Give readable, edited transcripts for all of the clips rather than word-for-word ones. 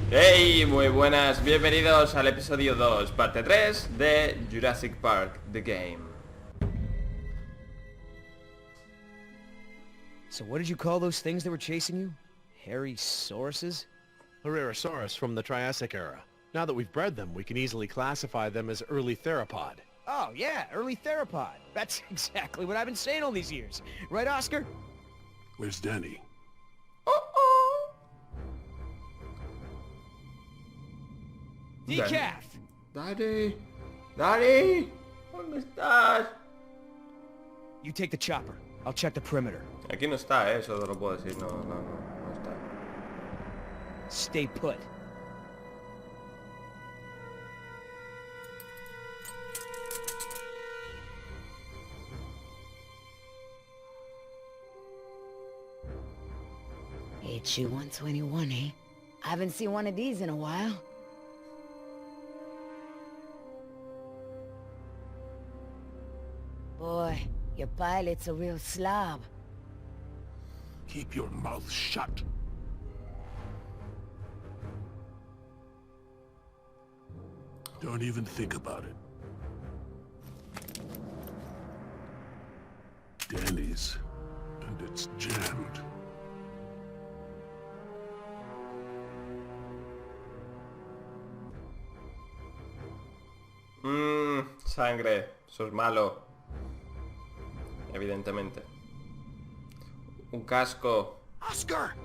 Hey, muy buenas, bienvenidos al episodio 2, parte 3 de Jurassic Park, The Game. So what did you call those things that were chasing you? Hairy sauruses? Herrerasaurus from the Triassic era. Now that we've bred them, we can easily classify them as early theropod. Oh yeah, early theropod. That's exactly what I've been saying all these years. Right, Oscar? Where's Danny? Decaf! Daddy, Daddy, ¿dónde estás? You take the chopper. I'll check the perimeter. Aquí no está, eso lo puedo decir, no está. Stay put. HU 121, eh? I haven't seen one of these in a while. Boy, your pilot's a real slob. Keep your mouth shut. Don't even think about it. Danny's, and it's jammed. Sangre, eso es malo. Evidentemente. Un casco. Oscar!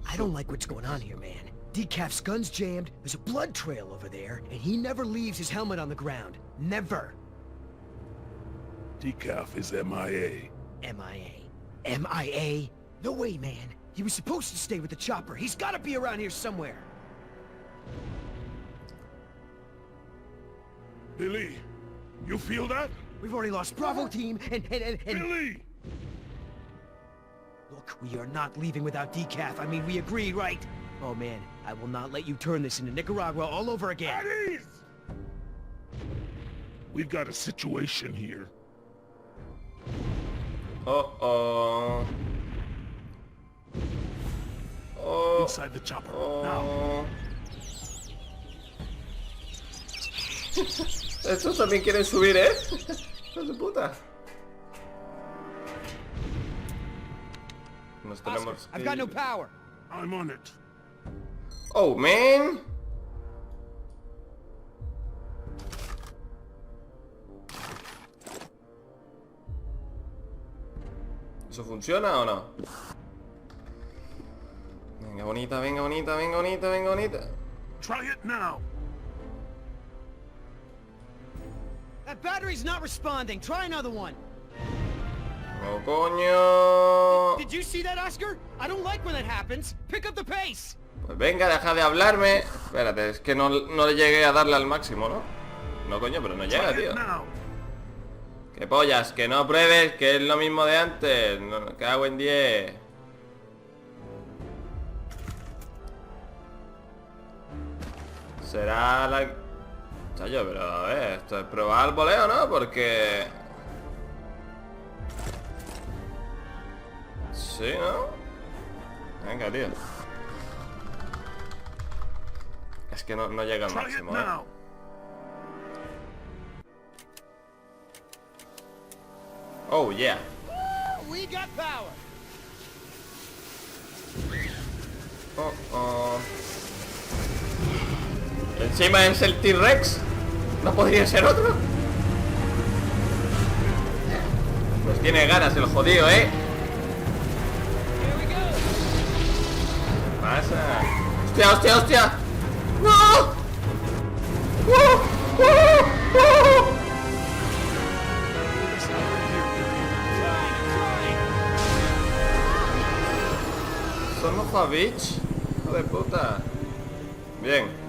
I don't like what's going on here, man. Decaf's gun's jammed, there's a blood trail over there, and he never leaves his helmet on the ground. Never. Decaf is MIA. MIA. MIA? No way, man. He was supposed to stay with the chopper. He's gotta be around here somewhere. Billy, you feel that? We've already lost Bravo team, and... Billy! Look, we are not leaving without Decaf. I mean, we agreed, right? Oh, man, I will not let you turn this into Nicaragua all over again. At ease! We've got a situation here. Oh. Inside the chopper, now. Estos también quieren subir, ¿eh? Hijos de puta. Nos tenemos... I've got no power. I'm on it. Oh, man. ¿Eso funciona o no? Venga, bonita, venga, bonita, venga, bonita, venga, bonita. Try it now. That battery's not responding. Try another one. ¡Oh, coño! Did you see that, Oscar? I don't like when that happens. Pick up the pace. Pues venga, deja de hablarme. Espérate, es que no le llegué a darle al máximo, ¿no? No, coño, pero no llega, tío. ¡Qué pollas! Que no pruebes, que es lo mismo de antes. No, cago en 10. Será la... Chayo, pero a ver, esto es probar el voleo, ¿no? Porque... Sí, ¿no? Venga, tío. Es que no llega al máximo, ¿eh? Oh, yeah. We got power. Oh. Encima es el T-Rex. ¿No podría ser otro? Pues tiene ganas el jodido, ¿eh? ¿Qué pasa? ¡Hostia, hostia! ¡No! Son of a bitch. Hijo de puta. Bien.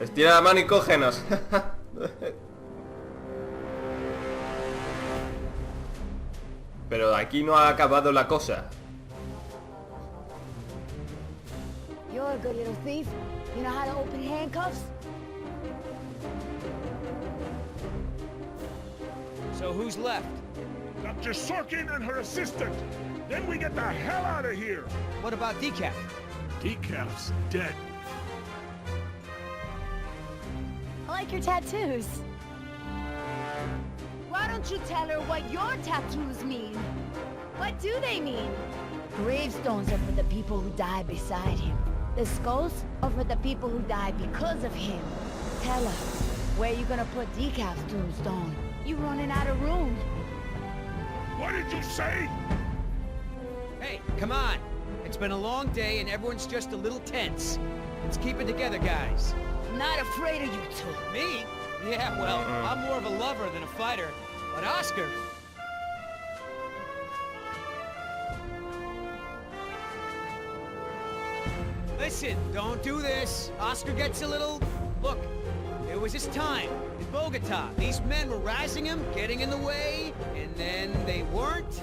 Estira la mano y cógenos. Pero aquí no ha acabado la cosa. You're a good little thief. You know how to open handcuffs? So who's left? Dr. Sorkin and her assistant. Then we get the hell out of here. What about Decaf? Decaf's dead. I like your tattoos. Why don't you tell her what your tattoos mean? What do they mean? Gravestones are for the people who die beside him. The skulls are for the people who die because of him. Tell her, where you gonna put Decaf's tombstone? You running out of room. What did you say? Hey, come on. It's been a long day and everyone's just a little tense. Let's keep it together, guys. I'm not afraid of you two. Me? Yeah, well, I'm more of a lover than a fighter. But Oscar... Listen, don't do this. Oscar gets a little... Look, it was his time in Bogota. These men were razzing him, getting in the way, and then they weren't.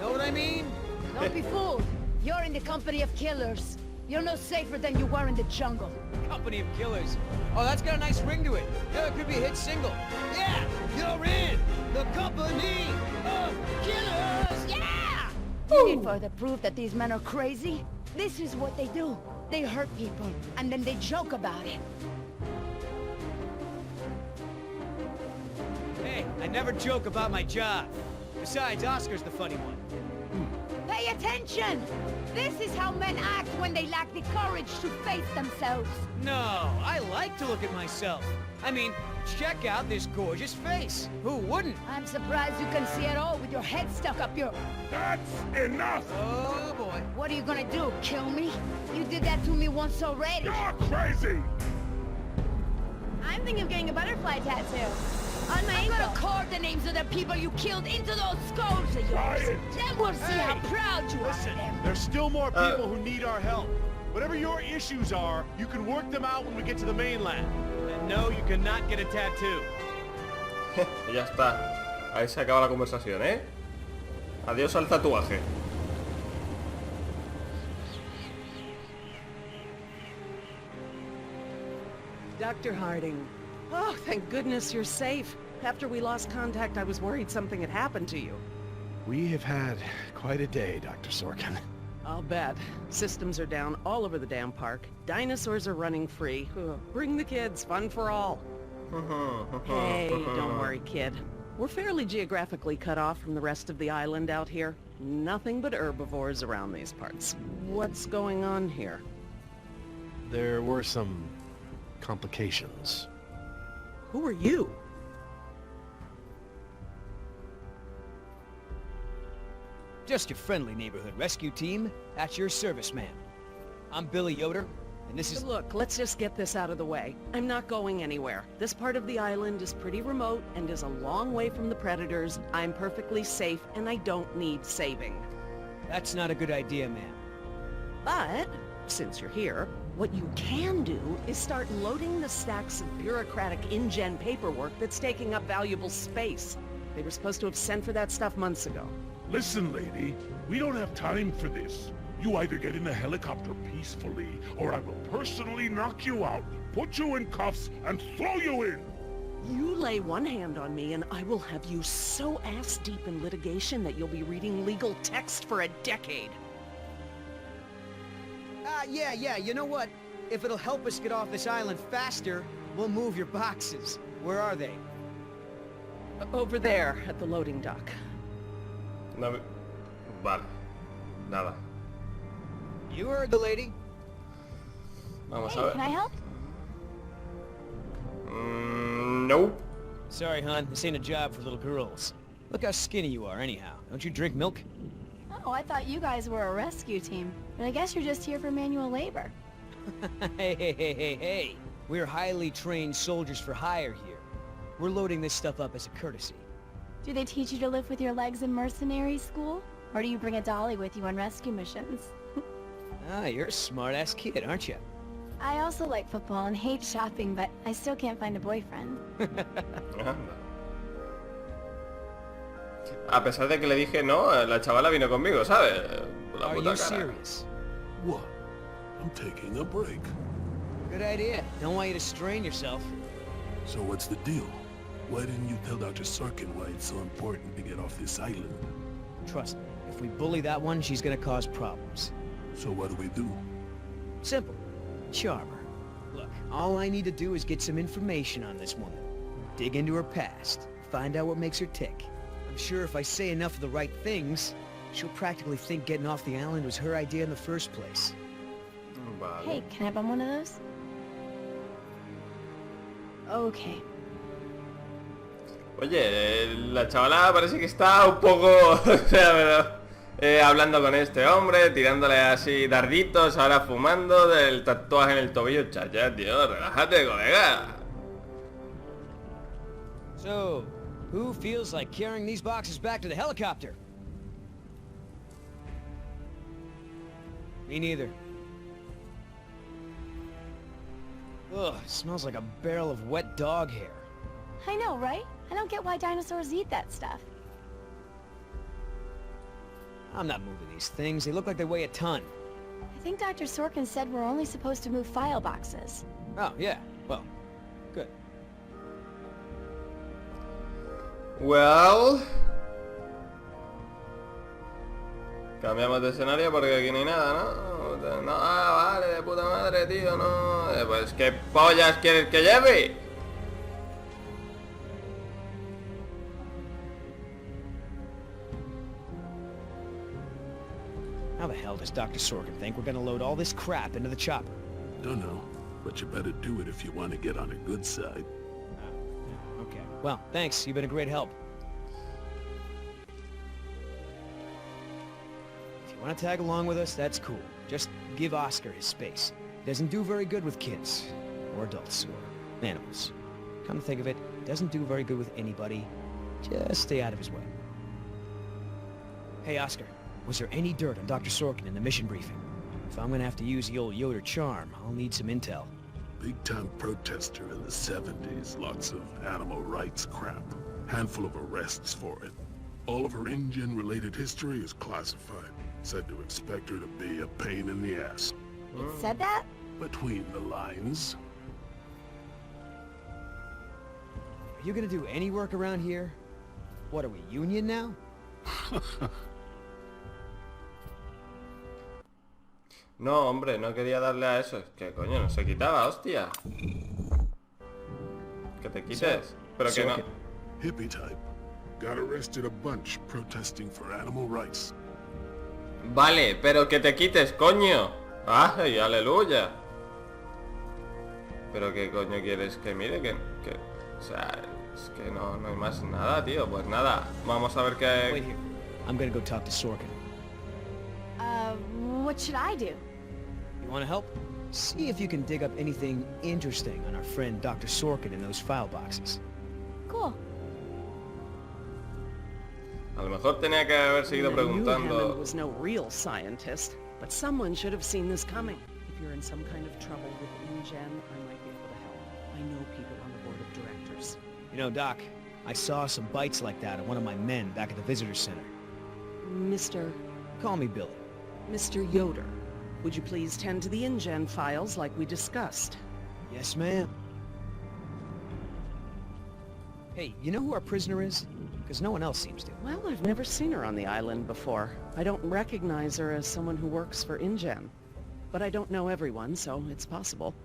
Know what I mean? Don't be fooled. You're in the company of killers. You're no safer than you were in the jungle. Company of Killers. Oh, that's got a nice ring to it. Yeah, it could be a hit single. Yeah, you're in the company of killers. Yeah! You need further proof that these men are crazy? This is what they do. They hurt people, and then they joke about it. Hey, I never joke about my job. Besides, Oscar's the funny one. Pay attention! This is how men act when they lack the courage to face themselves. No, I like to look at myself. I mean, check out this gorgeous face. Who wouldn't? I'm surprised you can see at all with your head stuck up your... That's enough! Oh, boy. What are you gonna do, kill me? You did that to me once already. You're crazy! I'm thinking of getting a butterfly tattoo. On my ankle. I'm gonna carve the names of the people you killed into those skulls of yours. Then we'll see how proud you are of them. There's still more people who need our help. Whatever your issues are, you can work them out when we get to the mainland. And no, you cannot get a tattoo. Y ya está. Ahí se acaba la conversación, ¿eh? Adiós al tatuaje. Dr. Harding. Oh, thank goodness you're safe. After we lost contact, I was worried something had happened to you. We have had quite a day, Dr. Sorkin. I'll bet. Systems are down all over the damn park. Dinosaurs are running free. Ugh, bring the kids, fun for all. Hey, don't worry, kid. We're fairly geographically cut off from the rest of the island out here. Nothing but herbivores around these parts. What's going on here? There were some complications. Who are you? Just your friendly neighborhood rescue team. At your service, ma'am. I'm Billy Yoder, and this is... Look, let's just get this out of the way. I'm not going anywhere. This part of the island is pretty remote and is a long way from the predators. I'm perfectly safe, and I don't need saving. That's not a good idea, ma'am. But, since you're here, what you can do is start loading the stacks of bureaucratic InGen paperwork that's taking up valuable space. They were supposed to have sent for that stuff months ago. Listen, lady, we don't have time for this. You either get in the helicopter peacefully, or I will personally knock you out, put you in cuffs, and throw you in! You lay one hand on me and I will have you so ass-deep in litigation that you'll be reading legal text for a decade. Yeah, you know what? If it'll help us get off this island faster, we'll move your boxes. Where are they? Over there, at the loading dock. No, vale. Nada. You heard the lady. Vamos Hey, a ver. can I help? Nope. Sorry, hon. This ain't a job for little girls. Look how skinny you are, anyhow. Don't you drink milk? Oh, I thought you guys were a rescue team. But I guess you're just here for manual labor. Hey. We're highly trained soldiers for hire here. We're loading this stuff up as a courtesy. Do they teach you to live with your legs in mercenary school? Or do you bring a dolly with you on rescue missions? You're a smart-ass kid, aren't you? I also like football and hate shopping, but I still can't find a boyfriend. Anda. A pesar de que le dije no, la chavala vino conmigo, ¿sabes? Por la Are puta you cara. serious? What? I'm taking a break. Good idea. Don't want you to strain yourself. So what's the deal? Why didn't you tell Dr. Sorkin why it's so important to get off this island? Trust me, if we bully that one, she's gonna cause problems. So what do we do? Simple. Charm her. Look, all I need to do is get some information on this woman. Dig into her past. Find out what makes her tick. I'm sure if I say enough of the right things, she'll practically think getting off the island was her idea in the first place. Vale. Hey, can I bum one of those? Okay. Oye, la chavala parece que está un poco... o sea, hablando con este hombre, tirándole así darditos, ahora fumando, del tatuaje en el tobillo. Chacha, tío, relájate, colega. So, who feels like carrying these boxes back to the helicopter? Me neither. Ugh, it smells like a barrel of wet dog hair. I know, right? I don't get why dinosaurs eat that stuff. I'm not moving these things. They look like they weigh a ton. I think Dr. Sorkin said we're only supposed to move file boxes. Oh, yeah. Well, good. Well... Cambiamos de escenario porque aquí no hay nada, ¿no? No, vale, de puta madre, tío, no... pues, ¿qué pollas quieres que lleve? How the hell does Dr. Sorkin think we're gonna load all this crap into the chopper? Don't know, but you better do it if you want to get on a good side. Okay. Well, thanks. You've been a great help. If you want to tag along with us, that's cool. Just give Oscar his space. Doesn't do very good with kids. Or adults. Or animals. Come to think of it, doesn't do very good with anybody. Just stay out of his way. Hey, Oscar. Was there any dirt on Dr. Sorkin in the mission briefing? If I'm gonna have to use the old Yoder charm, I'll need some intel. Big-time protester in the 70s. Lots of animal rights crap. Handful of arrests for it. All of her InGen-related history is classified. Said to expect her to be a pain in the ass. It said that? Between the lines. Are you gonna do any work around here? What, are we union now? No, hombre, no quería darle a eso. Es que coño, no se quitaba, hostia. Que te quites. Pero que no. Hippie type. Got arrested a bunch protesting for animal rights. Vale, pero que te quites, coño. Ay, aleluya. Pero qué coño quieres que mire, que o sea, es que no hay más nada, tío. Pues nada, vamos a ver qué... Wait here. I'm gonna go talk to Sorkin. What should I do? You wanna help? See if you can dig up anything interesting on our friend Dr. Sorkin in those file boxes. Cool. A lo mejor tenía que haber seguido I knew preguntando. Hammond was no real scientist, but someone should have seen this coming. If you're in some kind of trouble with InGen, I might be able to help. I know people on the board of directors. You know, Doc, I saw some bites like that on one of my men back at the visitor center. Mr. Call me Billy. Mr. Yoder, would you please tend to the InGen files like we discussed? Yes, ma'am. Hey, you know who our prisoner is? Because no one else seems to. Well, I've never seen her on the island before. I don't recognize her as someone who works for InGen. But I don't know everyone, so it's possible.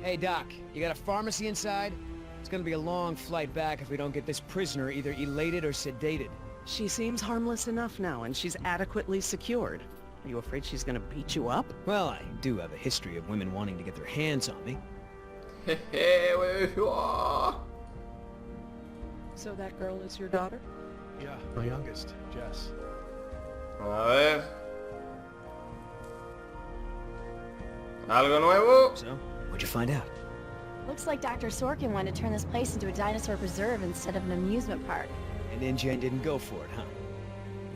Hey, Doc, you got a pharmacy inside? It's gonna be a long flight back if we don't get this prisoner either elated or sedated. She seems harmless enough now, and she's adequately secured. Are you afraid she's gonna beat you up? Well, I do have a history of women wanting to get their hands on me. So that girl is your daughter? Yeah, my youngest, Jess. A ver. ¿Algo nuevo? So, what'd you find out? Looks like Dr. Sorkin wanted to turn this place into a dinosaur preserve instead of an amusement park. And InGen didn't go for it, huh?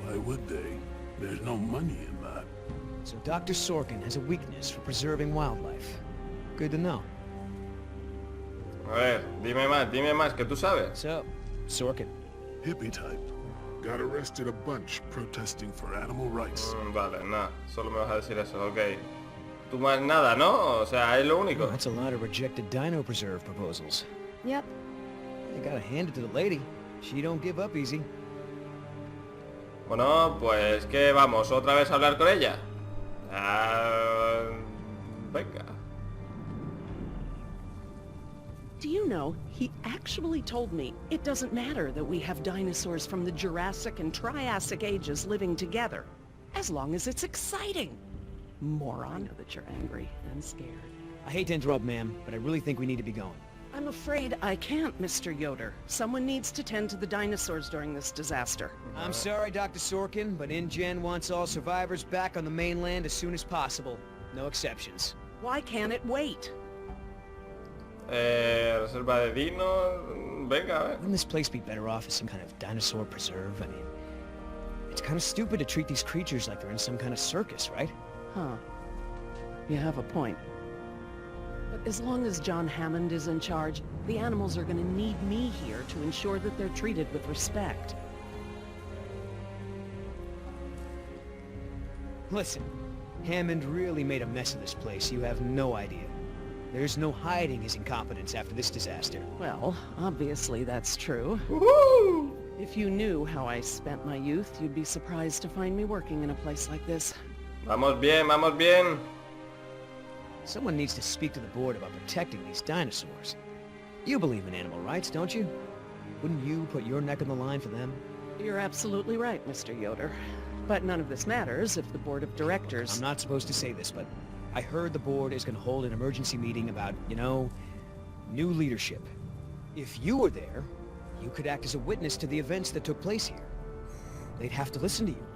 Why would they? There's no money in that. So Dr. Sorkin has a weakness for preserving wildlife. Good to know. A ver, dime más, que tú sabes. So, Sorkin. Hippie type. Got arrested a bunch protesting for animal rights. Vale, nada, solo me vas a decir eso, ok. tú más nada, ¿no? O sea, es lo único. That's a lot of rejected dino preserve proposals. Yep. You gotta hand it to the lady. She don't give up easy. Bueno, pues que vamos, otra vez a hablar con ella. Venga. Do you know, he actually told me it doesn't matter that we have dinosaurs from the Jurassic and Triassic ages living together, as long as it's exciting. Moron. I know that you're angry and scared. I hate to interrupt, ma'am, but I really think we need to be going. I'm afraid I can't, Mr. Yoder. Someone needs to tend to the dinosaurs during this disaster. I'm sorry, Dr. Sorkin, but InGen wants all survivors back on the mainland as soon as possible. No exceptions. Why can't it wait? Reserva de Dino. Venga, a ver. Wouldn't this place be better off as some kind of dinosaur preserve? I mean, it's kind of stupid to treat these creatures like they're in some kind of circus, right? Huh. You have a point. But as long as John Hammond is in charge, the animals are going to need me here to ensure that they're treated with respect. Listen, Hammond really made a mess of this place. You have no idea. There's no hiding his incompetence after this disaster. Well, obviously that's true. Woohoo! If you knew how I spent my youth, you'd be surprised to find me working in a place like this. Vamos bien, vamos bien. Someone needs to speak to the board about protecting these dinosaurs. You believe in animal rights, don't you? Wouldn't you put your neck on the line for them? You're absolutely right, Mr. Yoder. But none of this matters if the board of directors... I'm not supposed to say this, but I heard the board is going to hold an emergency meeting about, you know, new leadership. If you were there, you could act as a witness to the events that took place here. They'd have to listen to you.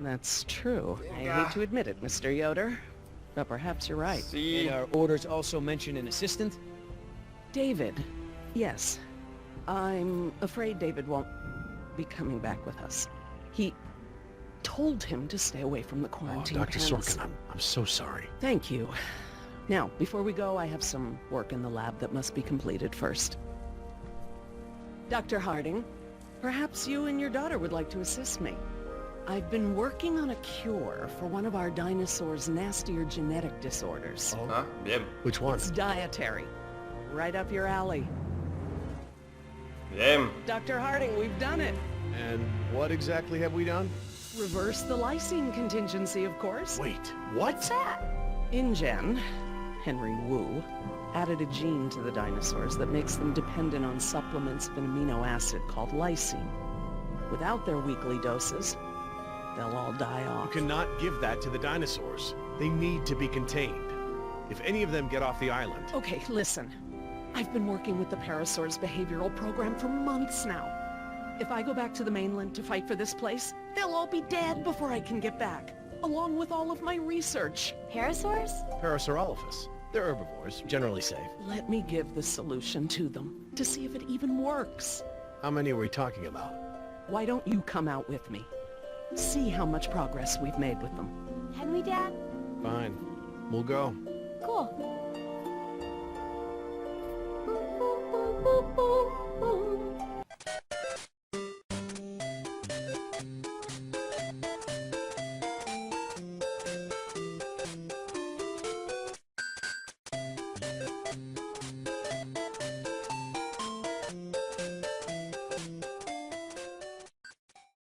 That's true. I hate to admit it, Mr. Yoder. But perhaps you're right. Sí. Did our orders also mention an assistant? David. Yes. I'm afraid David won't be coming back with us. He told him to stay away from the quarantine Dr. pens. Sorkin, I'm so sorry. Thank you. Now, before we go, I have some work in the lab that must be completed first. Dr. Harding, perhaps you and your daughter would like to assist me. I've been working on a cure for one of our dinosaurs' nastier genetic disorders. Ah, bien. Which one? It's dietary. Right up your alley. Bien. Dr. Harding, we've done it. And what exactly have we done? Reverse the lysine contingency, of course. Wait, what? InGen, Henry Wu, added a gene to the dinosaurs that makes them dependent on supplements of an amino acid called lysine. Without their weekly doses, they'll all die You off. cannot give that to the dinosaurs. They need to be contained. If any of them get off the island... Okay, listen. I've been working with the Parasaur's behavioral program for months now. If I go back to the mainland to fight for this place, they'll all be dead before I can get back, along with all of my research. Parasaurs? Parasaurolophus. They're herbivores, generally safe. Let me give the solution to them, to see if it even works. How many are we talking about? Why don't you come out with me? See how much progress we've made with them. Can we, Dad? Fine. We'll go. Cool.